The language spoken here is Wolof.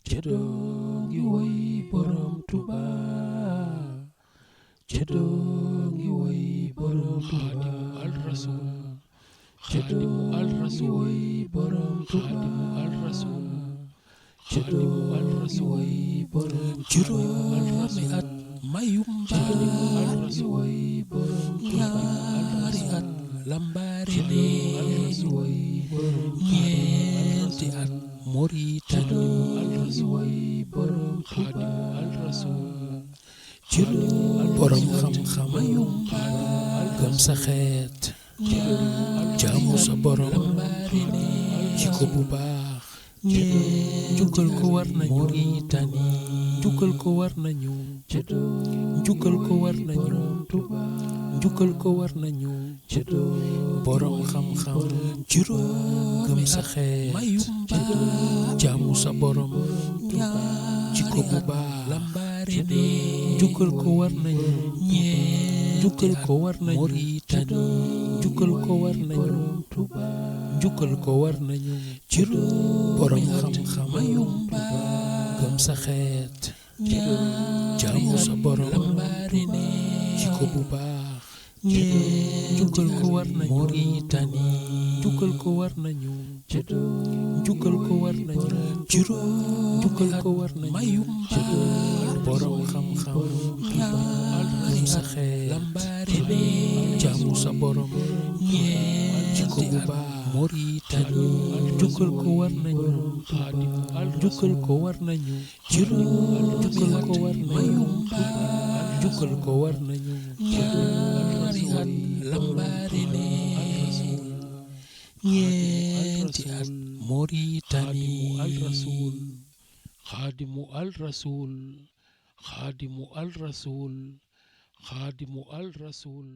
Ceddo ngi woy borom Tuuba ceddo ngi woy borom Tuuba al rasul ceddo ngi woy borom Tuuba al rasul ceddo ngi woy borom juróomi at mayum baal ngi woy borom ñaari at lambaari lee ñeenti at Moritani ngi woy borom Tuuba al rasul borom xam-xam gëm sa xeet jaamu sa borom jikko bu baax jukkal ko war nañu Moritani jukkal ko war nañu jukkal ko war nañu jukkal ko war nañu borom xam-xam juróom gëm sa xeet jaamu sa borom jikko bu baax jukkal ko war nañu jukkal ko war nañu Moritani jukkal ko war nañu jukkal ko war nañu borom xam-xam gëm sa xeet jaamu sa borom jikko bu baax jukkal ko war nañu Moritani jukkal ko war nañu jukkal ko war nañu jukkal ko war nañu borom xam-xam gëm sa xeet jaamu sa borom jikko bu baax Moritani jukkal ko war nañu jukkal ko war nañu jukkal ko war nañu jukkal ko war nañu ñaari at lambaari lee ñeenti at Moritani xaadimu al rasul xaadimu al rasul xaadimu al rasul